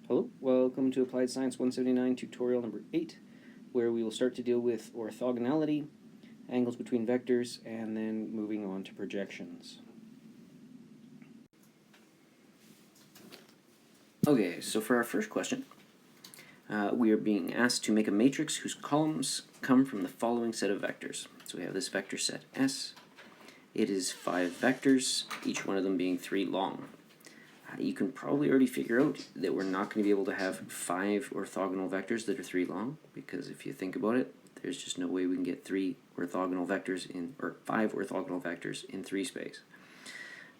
Hello, welcome to Applied Science 179 tutorial number 8, where we will start to deal with orthogonality, angles between vectors, and then moving on to projections. Okay, so for our first question, we are being asked to make a matrix whose columns come from the following set of vectors. So we have this vector set S. It is 5 vectors, each one of them being 3 long. You can probably already figure out that we're not going to be able to have 5 orthogonal vectors that are 3 long, because if you think about it, there's just no way we can get 3 orthogonal vectors or 5 orthogonal vectors in 3 space,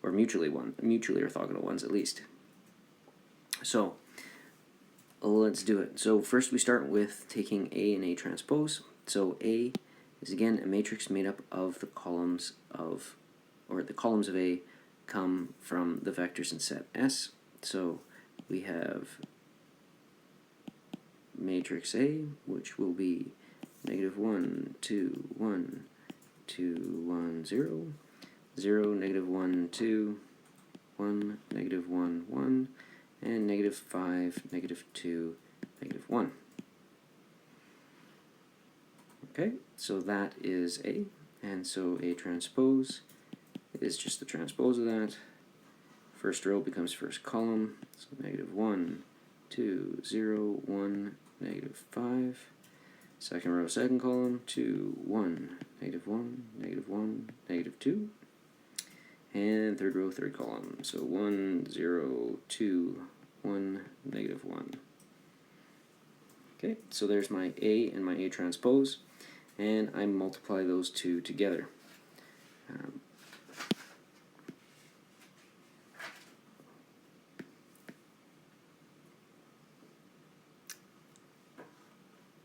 or mutually orthogonal ones at least. So let's do it. So first we start with taking A and A transpose. So A is again a matrix made up of the columns of A come from the vectors in set S. So we have matrix A, which will be -1, 2, 1, 2, 1, 0, 0, -1, 2, 1, -1, 1, and -5, -2, -1. Okay, so that is A, and so A transpose is just the transpose of that. First row becomes first column, so -1, 2, 0, 1, -5. Second row, second column, 2, 1, -1, -1, -2. And third row, third column, so 1, 0, 2, 1, -1. Okay, so there's my A and my A transpose, and I multiply those two together.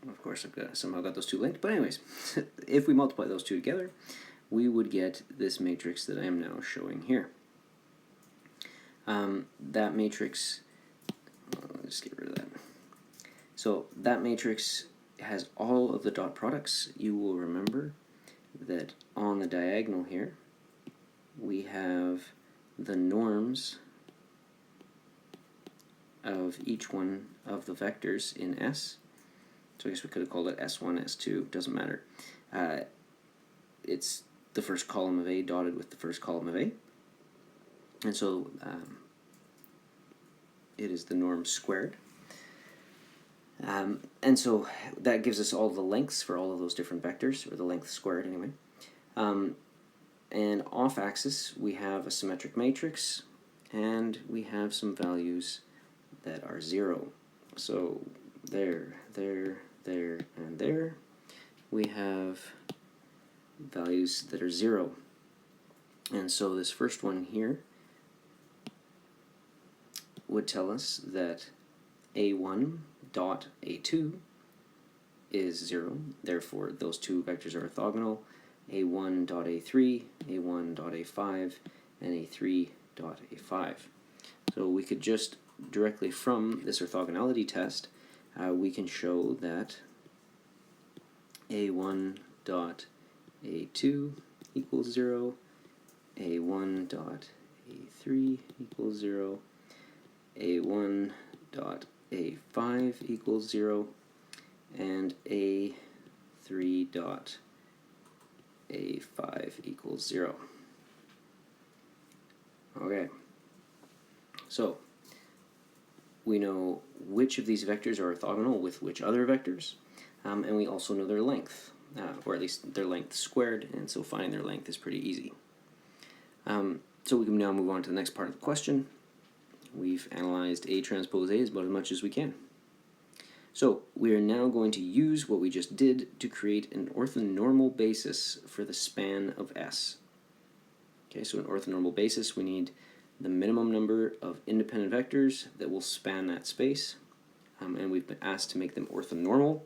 Of course, I've somehow got those two linked, but anyways, if we multiply those two together, we would get this matrix that I am now showing here. That matrix, let's just get rid of that. So that matrix has all of the dot products. You will remember that on the diagonal here, we have the norms of each one of the vectors in S. So I guess we could have called it S1, S2, doesn't matter. It's the first column of A dotted with the first column of A. And so it is the norm squared. And so that gives us all the lengths for all of those different vectors, or the length squared anyway. And off axis we have a symmetric matrix, and we have some values that are 0. So there, and there, we have values that are 0. And so this first one here would tell us that A1 dot A2 is 0, therefore those two vectors are orthogonal. A1 dot A3, A1 dot A5, and A3 dot A5. So we could just directly from this orthogonality test, we can show that A1 dot A2 equals 0, A1 dot A3 equals 0, A1 dot A5 equals 0, and A3 dot A5 equals 0. Okay, so we know which of these vectors are orthogonal with which other vectors, and we also know their length, or at least their length squared, and so finding their length is pretty easy. So we can now move on to the next part of the question. We've analyzed A transpose A as about as much as we can. So we are now going to use what we just did to create an orthonormal basis for the span of S. Okay, so an orthonormal basis, we need the minimum number of independent vectors that will span that space, and we've been asked to make them orthonormal,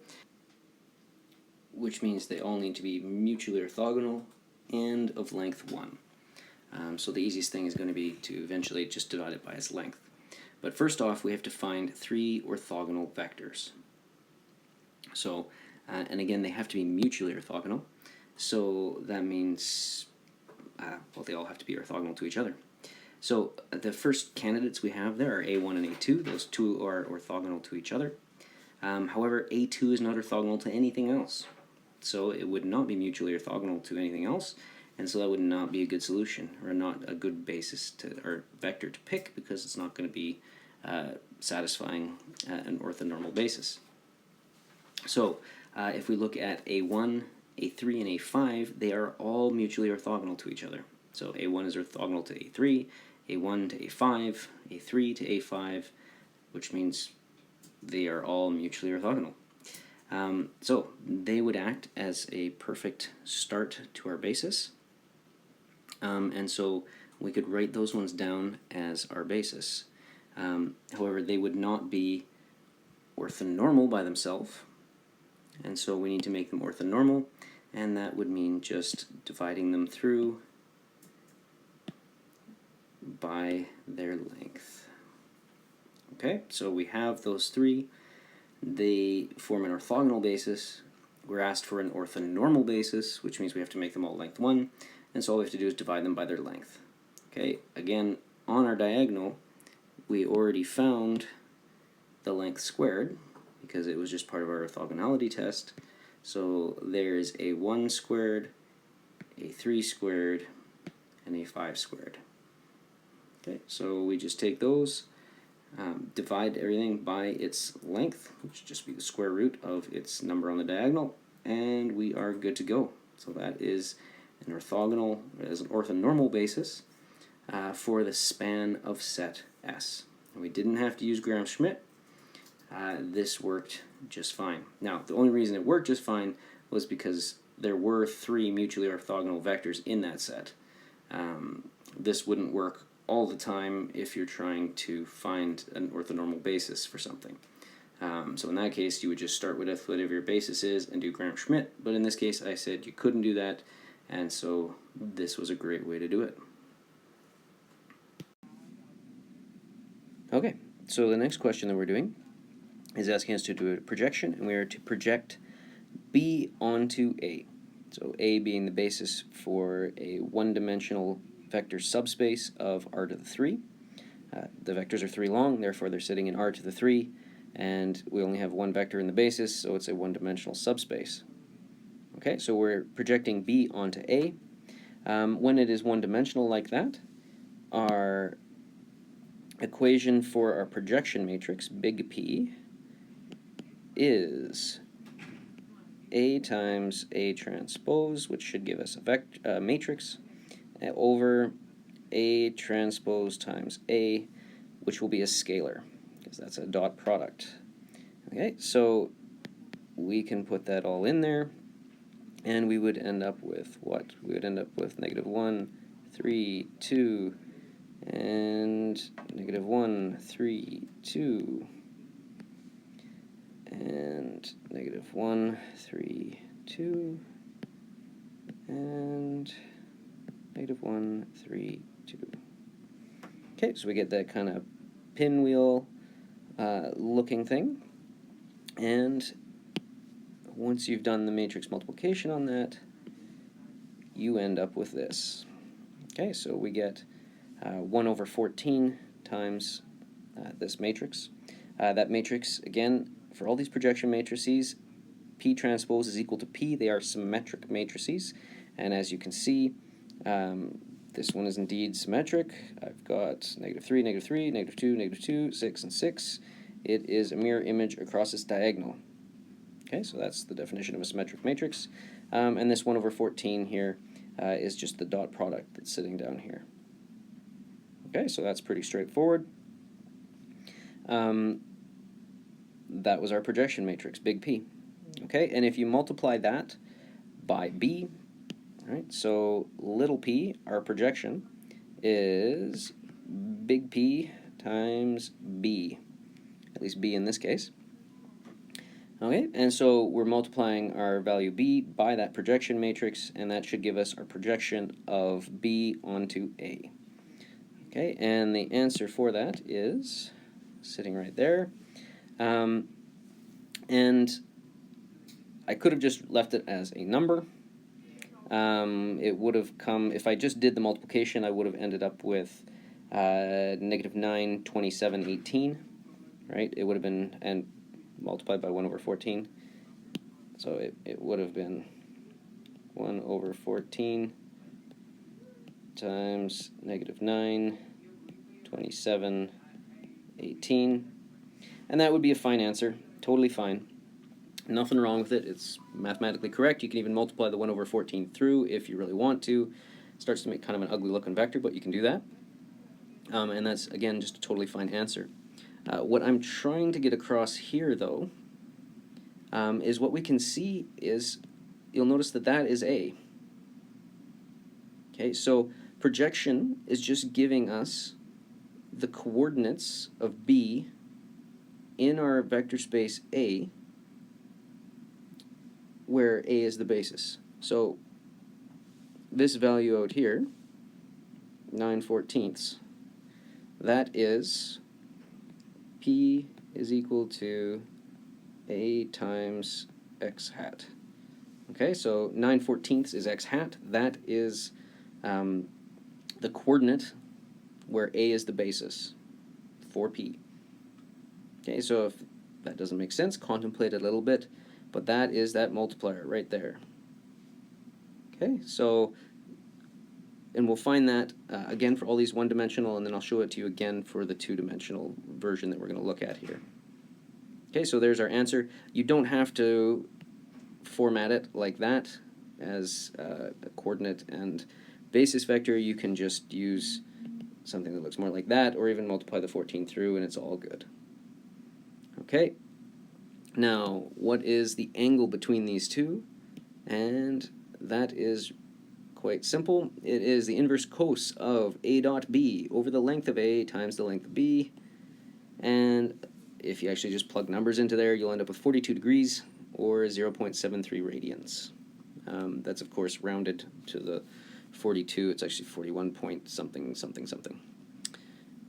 which means they all need to be mutually orthogonal and of length 1. So the easiest thing is going to be to eventually just divide it by its length. But first off, we have to find 3 orthogonal vectors. So, and again, they have to be mutually orthogonal. So that means, well, they all have to be orthogonal to each other. So the first candidates we have there are A1 and A2. Those two are orthogonal to each other. However, A2 is not orthogonal to anything else. So it would not be mutually orthogonal to anything else, and so that would not be a good solution, or not a good basis to, or vector to pick, because it's not going to be satisfying an orthonormal basis. So if we look at A1, A3, and A5, they are all mutually orthogonal to each other. So A1 is orthogonal to A3, A1 to A5, A3 to A5, which means they are all mutually orthogonal. So they would act as a perfect start to our basis, and so we could write those ones down as our basis. However, they would not be orthonormal by themselves, and so we need to make them orthonormal, and that would mean just dividing them through by their length. Okay, so we have those three. They form an orthogonal basis. We're asked for an orthonormal basis, which means we have to make them all length 1, and so all we have to do is divide them by their length. Okay, again, on our diagonal, we already found the length squared, because it was just part of our orthogonality test. So there's a 1 squared, a 3 squared, and a 5 squared. Okay, so we just take those, divide everything by its length, which would just be the square root of its number on the diagonal, and we are good to go. So that is an orthogonal, as an orthonormal basis for the span of set S. And we didn't have to use Gram-Schmidt. This worked just fine. Now, the only reason it worked just fine was because there were 3 mutually orthogonal vectors in that set. This wouldn't work all the time if you're trying to find an orthonormal basis for something. So in that case, you would just start with whatever your basis is and do Gram-Schmidt, but in this case I said you couldn't do that, and so this was a great way to do it. Okay, so the next question that we're doing is asking us to do a projection, and we are to project B onto A. So A being the basis for a one-dimensional vector subspace of r to the 3. The vectors are 3 long, therefore they're sitting in r to the 3, and we only have one vector in the basis, so it's a one-dimensional subspace. Okay, so we're projecting B onto A. When it is one-dimensional like that, our equation for our projection matrix, big P, is A times A transpose, which should give us a matrix, over A transpose times A, which will be a scalar, because that's a dot product. Okay, so we can put that all in there, and we would end up with what? We would end up with -1, 3, 2, and -1, 3, 2, and -1, 3, 2, and -1, 3, 2. Okay, so we get that kind of pinwheel looking thing, and once you've done the matrix multiplication on that, you end up with this. Okay, so we get 1 over 14 times this matrix. That matrix, again, for all these projection matrices, P transpose is equal to P. They are symmetric matrices, and as you can see, this one is indeed symmetric. I've got -3, -3, -2, -2, 6, and 6. It is a mirror image across its diagonal. Okay, so that's the definition of a symmetric matrix. And this 1 over 14 here is just the dot product that's sitting down here. Okay, so that's pretty straightforward. That was our projection matrix, big P. Okay, and if you multiply that by B, right, so little p, our projection, is big P times B, at least B in this case. Okay, and so we're multiplying our value B by that projection matrix, and that should give us our projection of B onto A. Okay, and the answer for that is sitting right there. And I could have just left it as a number. It would have come, if I just did the multiplication, I would have ended up with negative 9, 27, 18, right? It would have been, and multiplied by 1 over 14. So it would have been 1 over 14 times negative 9, 27, 18. And that would be a fine answer, totally fine. Nothing wrong with it. It's mathematically correct. You can even multiply the 1 over 14 through if you really want to. It starts to make kind of an ugly looking vector, but you can do that. And that's, again, just a totally fine answer. What I'm trying to get across here, though, is what we can see is, you'll notice that that is A. Okay, so projection is just giving us the coordinates of B in our vector space A, where A is the basis. So this value out here, 9/14, that is P is equal to A times x hat. Okay, so 9/14 is x hat. That is the coordinate where A is the basis for P. Okay, so if that doesn't make sense, contemplate it a little bit, but that is that multiplier right there. Okay, so, and we'll find that again for all these one-dimensional, and then I'll show it to you again for the two-dimensional version that we're going to look at here. Okay, so there's our answer. You don't have to format it like that as a coordinate and basis vector. You can just use something that looks more like that, or even multiply the 14 through, and it's all good. Okay, now what is the angle between these two? And that is quite simple. It is the inverse cos of A dot B over the length of A times the length of B. And if you actually just plug numbers into there, you'll end up with 42 degrees, or 0.73 radians. That's, of course, rounded to the 42. It's actually 41 point something, something, something.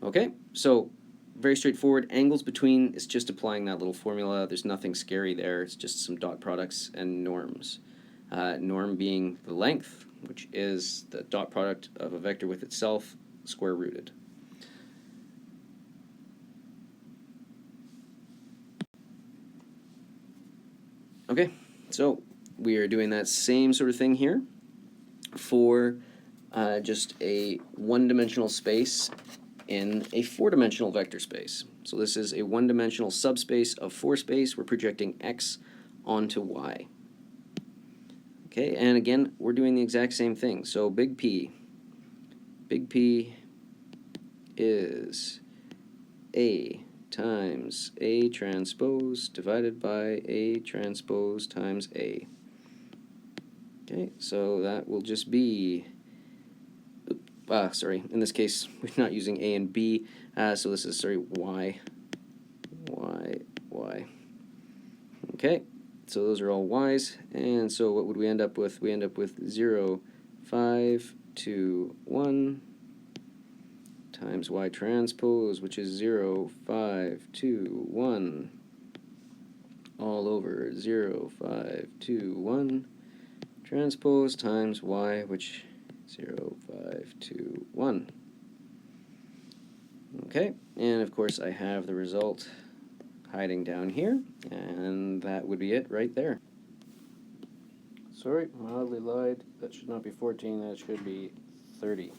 Okay, so very straightforward. Angles between is just applying that little formula. There's nothing scary there. It's just some dot products and norms. Norm being the length, which is the dot product of a vector with itself, square rooted. Okay, so we are doing that same sort of thing here for just a one-dimensional space in a four-dimensional vector space. So this is a one-dimensional subspace of 4 space. We're projecting x onto y. Okay, and again, we're doing the exact same thing. So big P is A times A transpose divided by A transpose times A. Okay, so that will just be, sorry, in this case, we're not using A and B, so this is, sorry, Y. Okay, so those are all Y's, and so what would we end up with? We end up with 0, 5, 2, 1 times Y transpose, which is 0, 5, 2, 1, all over 0, 5, 2, 1, transpose times Y, which 0, 5, 2, 1. Okay, and of course I have the result hiding down here, and that would be it right there. Sorry, mildly lied. That should not be 14, that should be 30,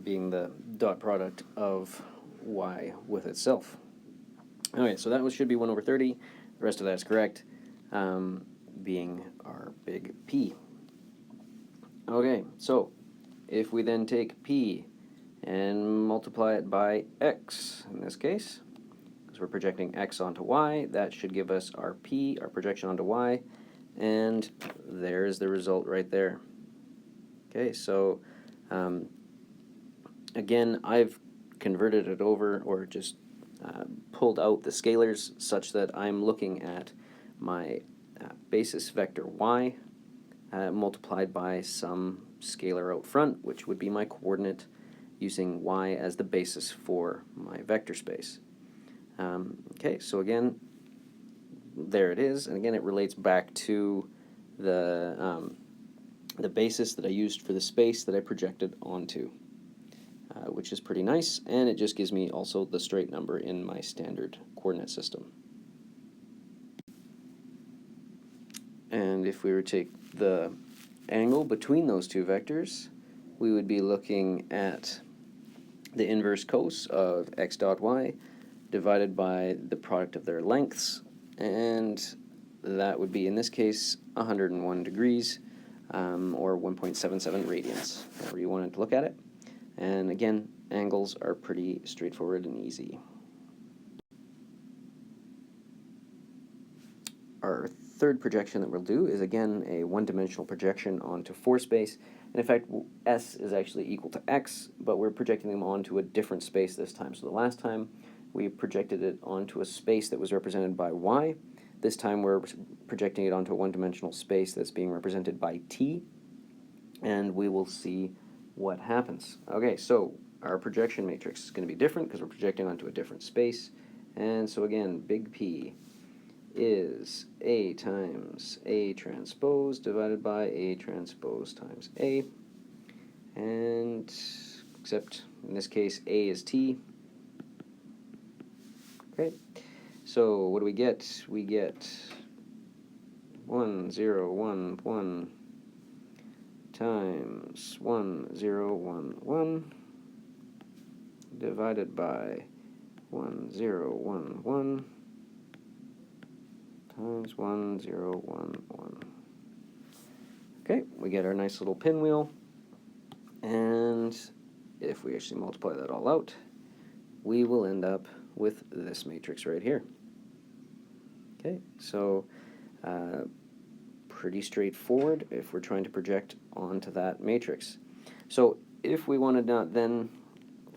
being the dot product of y with itself. Okay, so that should be 1 over 30. The rest of that is correct, being our big P. Okay, so if we then take P and multiply it by x, in this case, because we're projecting x onto y, that should give us our P, our projection onto y, and there's the result right there. Okay, so again, I've converted it over, or just pulled out the scalars such that I'm looking at my basis vector y multiplied by some scalar out front, which would be my coordinate, using y as the basis for my vector space. Okay, so again, there it is, and again it relates back to the basis that I used for the space that I projected onto. which is pretty nice, and it just gives me also the straight number in my standard coordinate system. And if we were to take the angle between those two vectors, we would be looking at the inverse cos of x dot y divided by the product of their lengths, and that would be, in this case, 101 degrees, or 1.77 radians, however you wanted to look at it. And again, angles are pretty straightforward and easy. Our third projection that we'll do is, again, a one-dimensional projection onto 4 space. And in fact, S is actually equal to X, but we're projecting them onto a different space this time. So the last time we projected it onto a space that was represented by Y. This time we're projecting it onto a one-dimensional space that's being represented by T, and we will see what happens. Okay, so our projection matrix is going to be different because we're projecting onto a different space. And so again, big P is A times A transpose divided by A transpose times A. And except in this case, A is T. Okay, so what do we get? We get 1, 0, 1, 1 times 1, 0, 1, 1 divided by 1, 0, 1, 1 times 1, 0, 1, 1. Okay, we get our nice little pinwheel, and if we actually multiply that all out, we will end up with this matrix right here. Okay, so pretty straightforward if we're trying to project onto that matrix. So if we want to then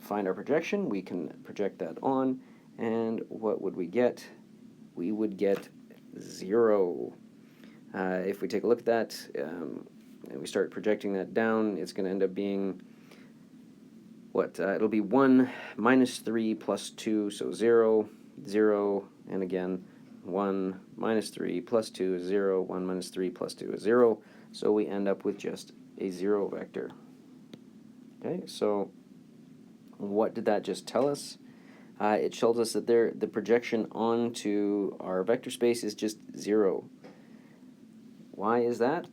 find our projection, we can project that on, and what would we get? We would get 0. If we take a look at that and we start projecting that down, it's going to end up being what? It'll be 1 minus 3 plus 2, so 0, 0, and again 1 minus 3 plus 2 is 0, 1 minus 3 plus 2 is 0, so we end up with just a 0 vector. Okay, so what did that just tell us? It shows us that the projection onto our vector space is just 0. Why is that?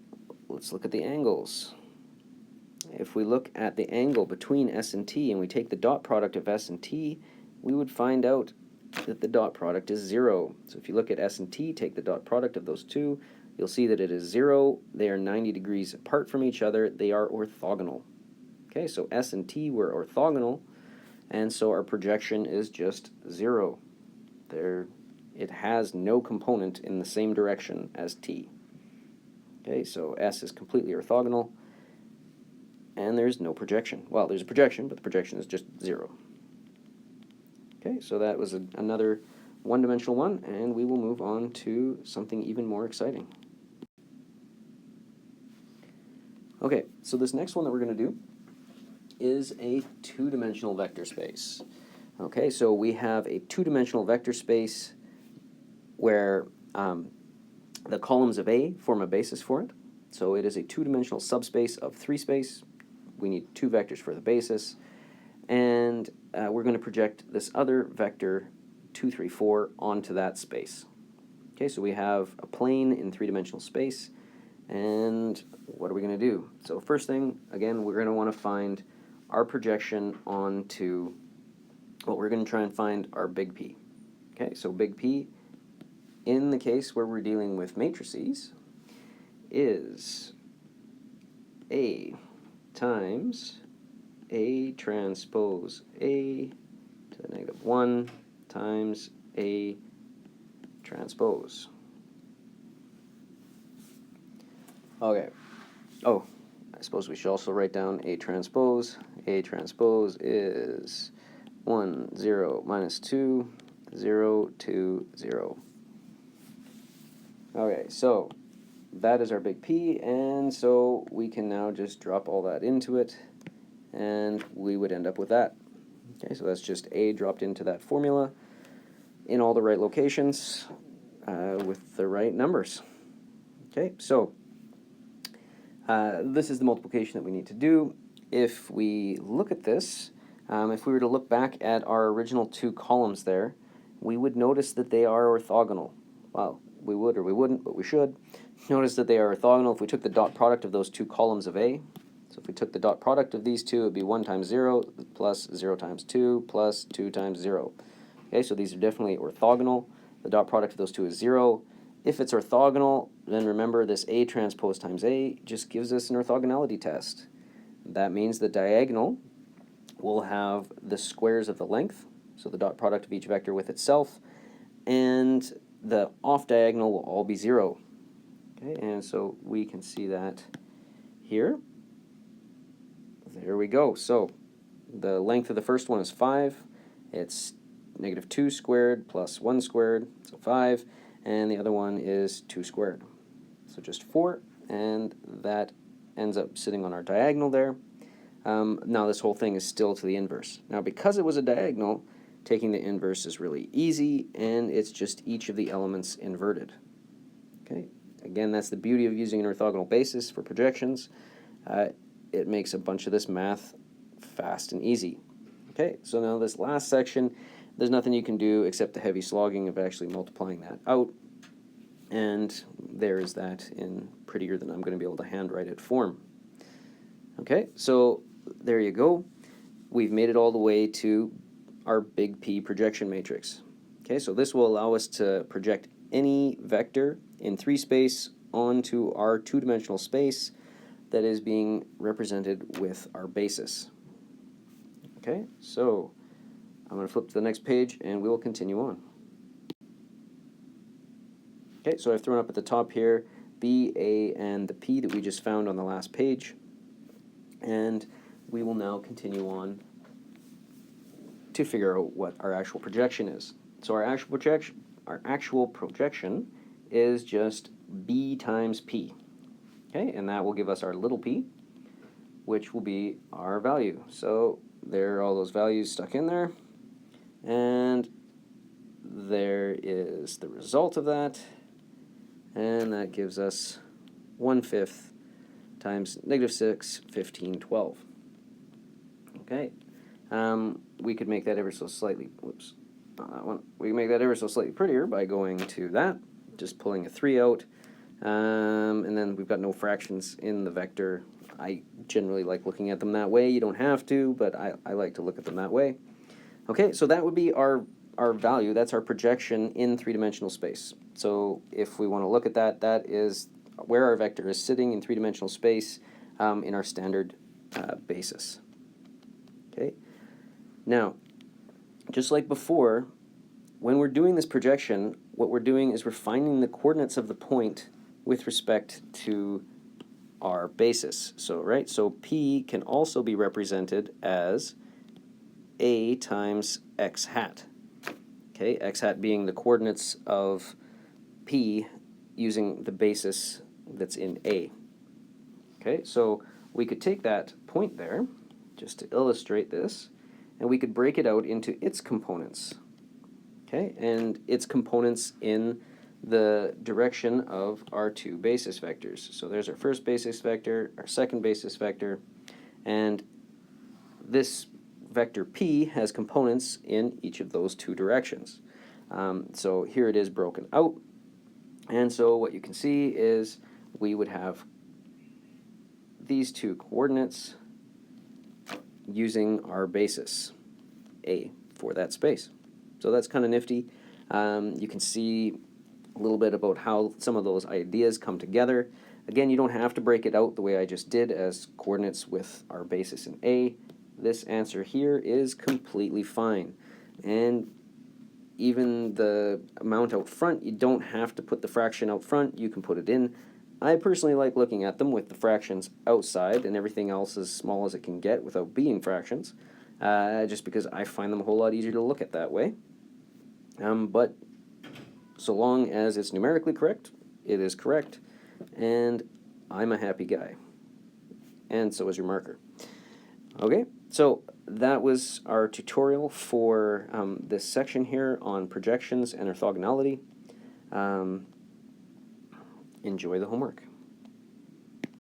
Let's look at the angles. If we look at the angle between S and T and we take the dot product of S and T, we would find out that the dot product is 0. So if you look at S and T, take the dot product of those two, you'll see that it is 0. They are 90 degrees apart from each other. They are orthogonal. Okay, so S and T were orthogonal, and so our projection is just 0. It has no component in the same direction as T. Okay, so S is completely orthogonal, and there's no projection. Well, there's a projection, but the projection is just 0. Okay, so that was another one-dimensional one, and we will move on to something even more exciting. Okay, so this next one that we're going to do is a two-dimensional vector space. Okay, so we have a two-dimensional vector space where the columns of A form a basis for it. So it is a two-dimensional subspace of 3 space. We need 2 vectors for the basis. And we're going to project this other vector, 2, 3, 4, onto that space. Okay, so we have a plane in 3-dimensional space. And what are we going to do? So first thing, again, we're going to want to find our projection onto, well, we're going to try and find our big P. Okay, so big P, in the case where we're dealing with matrices, is A times A transpose A to the -1 times A transpose. Okay. Oh, I suppose we should also write down A transpose. A transpose is 1, 0, minus 2, 0, 2, 0. Okay, so that is our big P, and so we can now just drop all that into it, and we would end up with that. Okay, so that's just A dropped into that formula in all the right locations with the right numbers. Okay, so this is the multiplication that we need to do. If we look at this, If we were to look back at our original two columns there, we would notice that they are orthogonal. Well, we would or we wouldn't, but we should. Notice that they are orthogonal if we took the dot product of those two columns of A. So if we took the dot product of these two, it would be 1 times 0 plus 0 times 2 plus 2 times 0. Okay, so these are definitely orthogonal. The dot product of those two is 0. If it's orthogonal, then remember this A transpose times A just gives us an orthogonality test. That means the diagonal will have the squares of the length, so the dot product of each vector with itself, and the off diagonal will all be 0. Okay, and so we can see that here. There we go. So the length of the first one is 5. It's negative 2 squared plus 1 squared, so 5. And the other one is 2 squared. So just 4, and that ends up sitting on our diagonal there. Now this whole thing is still to the inverse. Now because it was a diagonal, taking the inverse is really easy, and it's just each of the elements inverted. Okay. Again, that's the beauty of using an orthogonal basis for projections. It makes a bunch of this math fast and easy. Okay, so now this last section, there's nothing you can do except the heavy slogging of actually multiplying that out. And there is that in prettier than I'm going to be able to handwrite it form. Okay, so there you go. We've made it all the way to our big P projection matrix. Okay, so this will allow us to project any vector in 3 space onto our 2-dimensional space that is being represented with our basis. Okay, so I'm going to flip to the next page and we will continue on. Okay, so I've thrown up at the top here B, A, and the P that we just found on the last page. And we will now continue on to figure out what our actual projection is. So our actual projection is just B times P. Okay, and that will give us our little p, which will be our value. So there are all those values stuck in there, and there is the result of that, and that gives us 1/5 times negative 6, 15, 12. Okay, we could make that ever so slightly, whoops, not that one. We can make that ever so slightly prettier by going to that, just pulling a 3 out. And then we've got no fractions in the vector. I generally like looking at them that way. You don't have to, but I like to look at them that way. Okay, so that would be our value. That's our projection in 3-dimensional space. So if we want to look at that, that is where our vector is sitting in 3-dimensional space in our standard basis. Okay. Now, just like before, when we're doing this projection, what we're doing is we're finding the coordinates of the point with respect to our basis. So, right, so P can also be represented as A times x hat. Okay, x hat being the coordinates of P using the basis that's in A. Okay, so we could take that point there, just to illustrate this, and we could break it out into its components. Okay, and its components in the direction of our 2 basis vectors. So there's our first basis vector, our second basis vector, and this vector P has components in each of those 2 directions. So here it is broken out, and so what you can see is we would have these 2 coordinates using our basis, A, for that space. So that's kind of nifty. You can see a little bit about how some of those ideas come together. Again, you don't have to break it out the way I just did as coordinates with our basis in A. This answer here is completely fine. And even the amount out front, you don't have to put the fraction out front. You can put it in. I personally like looking at them with the fractions outside and everything else as small as it can get without being fractions, just because I find them a whole lot easier to look at that way. But so long as it's numerically correct, it is correct, and I'm a happy guy. And so is your marker. Okay, so that was our tutorial for this section here on projections and orthogonality. Enjoy the homework.